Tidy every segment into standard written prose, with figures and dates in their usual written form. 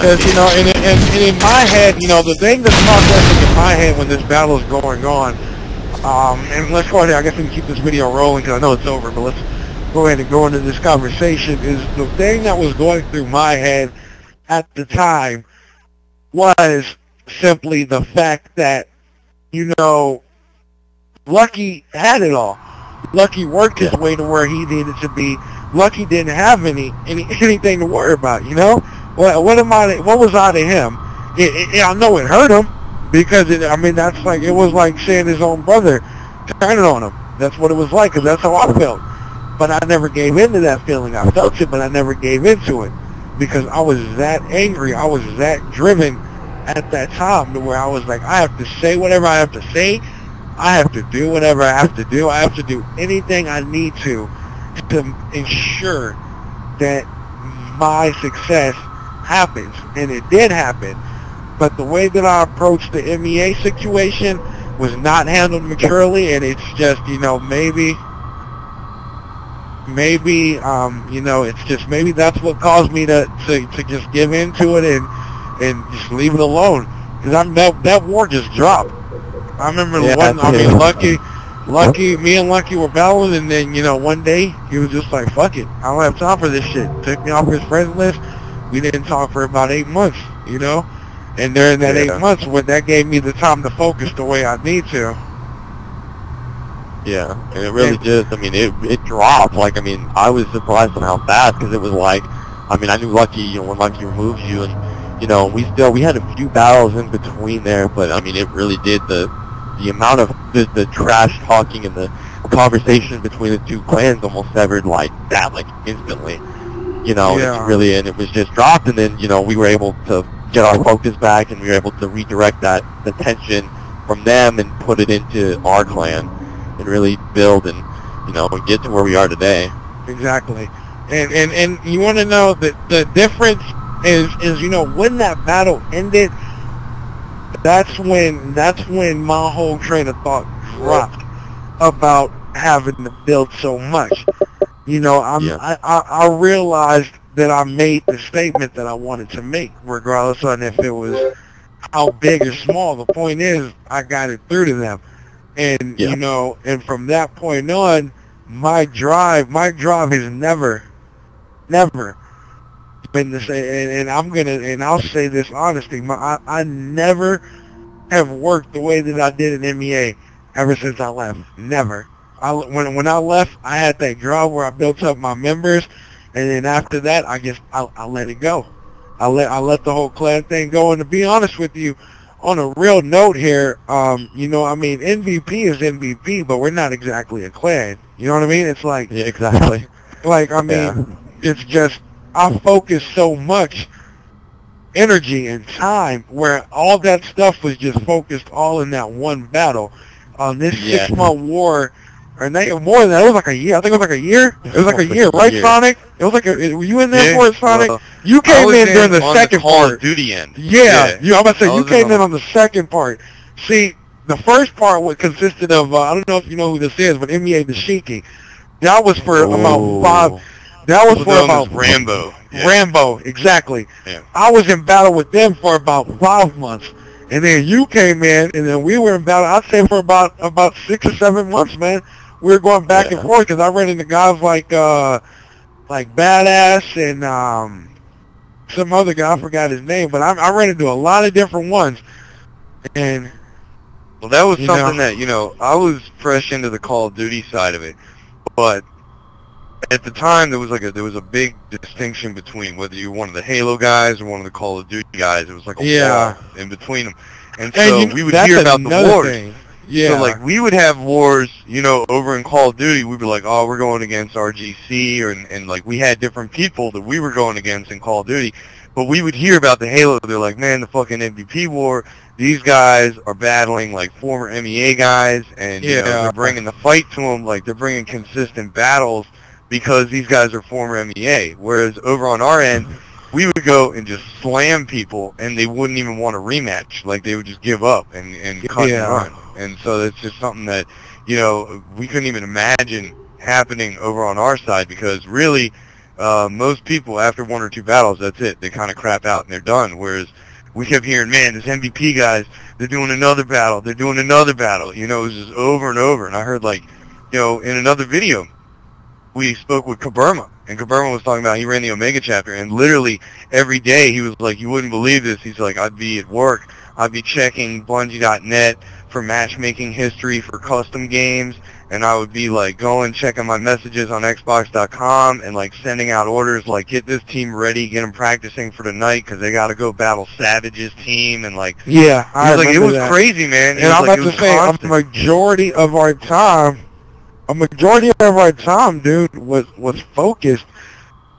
Because, you know, and in my head, you know, the thing that's processing in my head when this battle is going on, and let's go ahead, I guess we can keep this video rolling because I know it's over, but let's go ahead and go into this conversation, is the thing that was going through my head at the time was simply the fact that, you know, Lucky had it all. Lucky worked his way to where he needed to be. Lucky didn't have anything to worry about, you know? What was out of him? I know it hurt him, because it was like seeing his own brother turning on him. That's what it was like, because that's how I felt. But I never gave into that feeling. I felt it, but I never gave into it, because I was that angry. I was that driven at that time to where I was like, I have to say whatever I have to say. I have to do whatever I have to do. I have to do anything I need to ensure that my success happens. And it did happen. But the way that I approached the MEA situation was not handled maturely, and it's just, you know, maybe, you know, it's just maybe that's what caused me to just give into it and just leave it alone. Because that war just dropped. I remember Lucky, me and Lucky were battling, and then, you know, one day he was just like, fuck it, I don't have time for this shit. Took me off his friends list. We didn't talk for about 8 months, you know? And during that 8 months, that gave me the time to focus the way I need to. Yeah, and it really just, I mean, it dropped. Like, I mean, I was surprised on how fast, because it was like, I mean, I knew Lucky, you know, when Lucky removes you, and, you know, we had a few battles in between there, but, I mean, it really did, the amount of the trash talking and the conversation between the two clans almost severed like that, like instantly, you know. It's really, and it was just dropped, and then, you know, we were able to get our focus back, and we were able to redirect the tension from them and put it into our clan and really build and, you know, get to where we are today. Exactly. And you want to know that the difference is, you know, when that battle ended, that's when my whole train of thought dropped about having to build so much. You know, I realized that I made the statement that I wanted to make, regardless on if it was how big or small. The point is, I got it through to them. And, you know, and from that point on, my drive has never been the same. And I'll say this honestly, I never have worked the way that I did in MEA ever since I left. Never. When I left, I had that drive where I built up my members, and then after that, I let it go. I let the whole clan thing go. And to be honest with you, on a real note here, you know, I mean, NBP is NBP, but we're not exactly a clan. You know what I mean? It's like, yeah, exactly. Like, I mean, it's just, I focus so much energy and time where all that stuff was just focused all in that one battle. On this 6-month war, or more than that, it was like a year. I think it was like a year. It was like a year, right, Sonic? It was like were you in there for it, Sonic? You came in during the second part. Call of Duty end. Yeah, I'm about to say, you came in on the second part. See, the first part consisted of, I don't know if you know who this is, but MEA Dashiki. That was for about 5... That was for about Rambo. Yeah. Rambo, exactly. Yeah. I was in battle with them for about 5 months, and then you came in, and then we were in battle. I'd say for about 6 or 7 months, man. We were going back and forth because I ran into guys like Badass and some other guy. I forgot his name, but I ran into a lot of different ones. And well, that was something that, you know, I was fresh into the Call of Duty side of it, but at the time there was a big distinction between whether you were one of the Halo guys or one of the Call of Duty guys. It was like a wall in between them, and so we would hear about the wars. Thing. Yeah. So like we would have wars, you know, over in Call of Duty. We'd be like, oh, we're going against RGC, and like we had different people that we were going against in Call of Duty. But we would hear about the Halo. They're like, man, the fucking MVP war. These guys are battling like former MEA guys, and you know, they're bringing the fight to them. Like they're bringing consistent battles because these guys are former MEA. Whereas over on our end, we would go and just slam people, and they wouldn't even want a rematch. Like they would just give up and cut and run. And so it's just something that, you know, we couldn't even imagine happening over on our side, because really, most people, after 1 or 2 battles, that's it. They kind of crap out and they're done. Whereas we kept hearing, man, this MVP guys, they're doing another battle. They're doing another battle. You know, it was just over and over. And I heard, like, you know, in another video, we spoke with Kaburma. And Kaburma was talking about he ran the Omega chapter. And literally every day he was like, you wouldn't believe this. He's like, I'd be at work. I'd be checking Bungie.net for matchmaking history for custom games. And I would be like going, checking my messages on Xbox.com and like sending out orders like, get this team ready, get them practicing for the night because they got to go battle Savage's team. And like, yeah, I like, it was that. crazy, man. And I'm about to say, a majority of our time, dude, was focused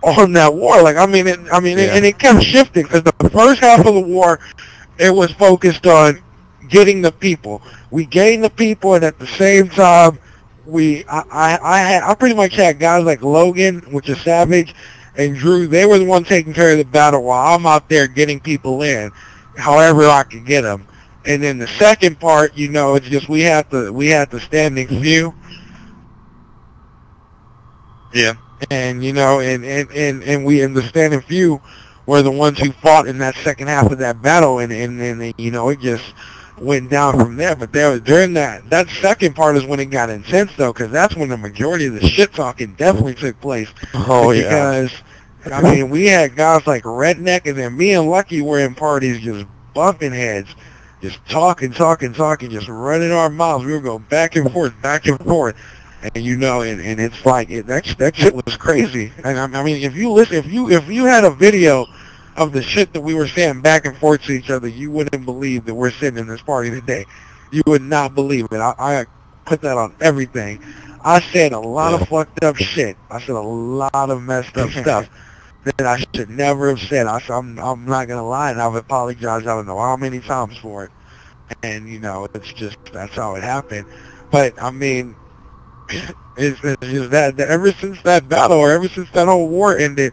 on that war. Like, and it kept shifting because the first half of the war, it was focused on getting the people. We gained the people, and at the same time, I pretty much had guys like Logan, which is Savage, and Drew. They were the ones taking care of the battle while I'm out there getting people in, however I could get them. And then the second part, you know, it's just we had the standing few. Yeah. And you know, and we in the standing few were the ones who fought in that second half of that battle, and you know, it just went down from there. But during that second part is when it got intense, though, because that's when the majority of the shit talking definitely took place. Oh, yeah. Because, I mean, we had guys like Redneck, and then me and Lucky were in parties just bumping heads, just talking, just running our mouths. We were going back and forth. And, you know, and it's like, that shit was crazy. And, I mean, if you had a video of the shit that we were saying back and forth to each other, you wouldn't believe that we're sitting in this party today. You would not believe it. I put that on everything. I said a lot of fucked up shit. I said a lot of messed up stuff that I should never have said. I'm not gonna lie, and I've apologized I don't know how many times for it. And you know, it's just, that's how it happened. But I mean, it's just that ever since that battle, or ever since that whole war ended,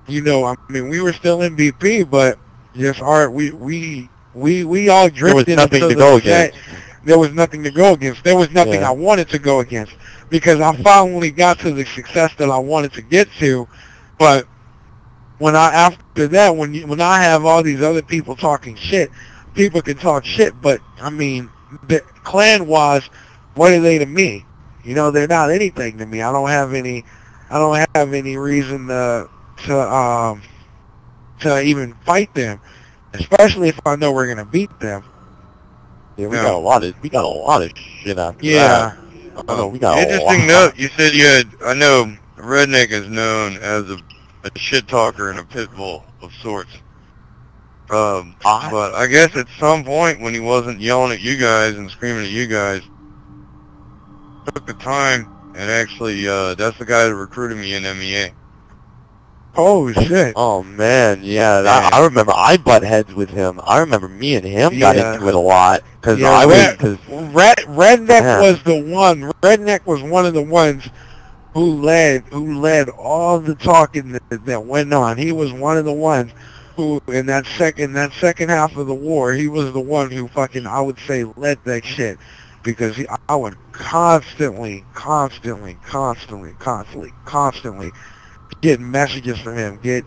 you know, I mean, we were still MVP, but just we all drifted. There was nothing to go against. There was nothing to go against. There was nothing I wanted to go against, because I finally got to the success that I wanted to get to. But after that, when I have all these other people talking shit, people can talk shit, but I mean, the clan-wise, what are they to me? You know, they're not anything to me. I don't have any reason to even fight them, especially if I know we're gonna beat them. Yeah, we got a lot of shit after that. I know we got Interesting note. You said you had. I know Redneck is known as a shit talker and a pit bull of sorts. But I guess at some point when he wasn't yelling at you guys and screaming at you guys, took the time and actually, that's the guy that recruited me in MEA. Oh shit! Oh man, yeah. I remember I butt heads with him. I remember me and him got into it a lot because Redneck was the one. Redneck was one of the ones who led all the talking that went on. He was one of the ones who, in that second half of the war, he was the one who fucking, I would say, led that shit, because I would constantly get messages from him, get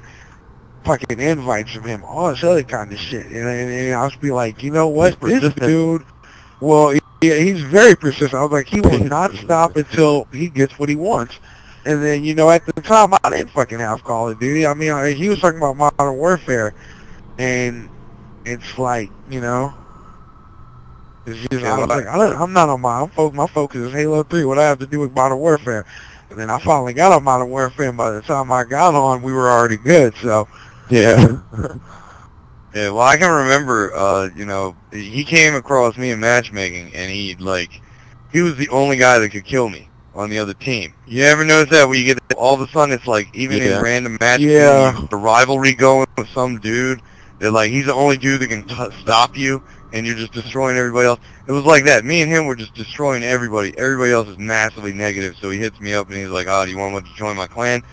fucking invites from him, all this other kind of shit. And I'll just be like, you know what, this dude, well, he's very persistent. I was like, he will not stop until he gets what he wants. And then, you know, at the time, I didn't fucking have Call of Duty. I mean, he was talking about Modern Warfare, and it's like, you know, it's just, I was like, I'm not on my focus is Halo 3. What I have to do with Modern Warfare? And then I finally got on Modern Warfare, and by the time I got on, we were already good, so, yeah. Yeah, well, I can remember, you know, he came across me in matchmaking, and he was the only guy that could kill me on the other team. You ever notice that where you get, all of a sudden, it's like, even in random matches, the rivalry going with some dude, that, like, he's the only dude that can stop you, and you're just destroying everybody else. It was like that. Me and him were just destroying everybody. Everybody else is massively negative, so he hits me up, and he's like, oh, do you want to join my clan?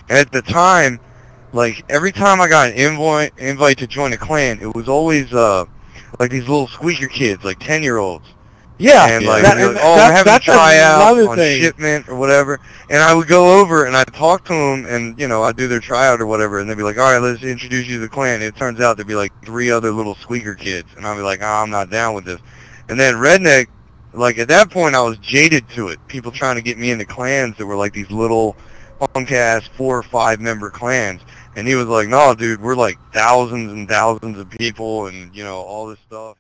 And at the time, like, every time I got an invite to join a clan, it was always, like, these little squeaker kids, like 10-year-olds. Yeah, and like, that- they'd be like, and oh, we're having a that's tryout another on thing. shipment or whatever, and I would go over and I'd talk to them, and I'd do their tryout or whatever, and they'd be like, all right, let's introduce you to the clan. And it turns out there'd be like 3 other little squeaker kids, and I'd be like, oh, I'm not down with this. And then Redneck, like at that point, I was jaded to it. People trying to get me into clans that were like these little punk-ass 4 or 5 member clans, and he was like, no, dude, we're like thousands and thousands of people, and all this stuff.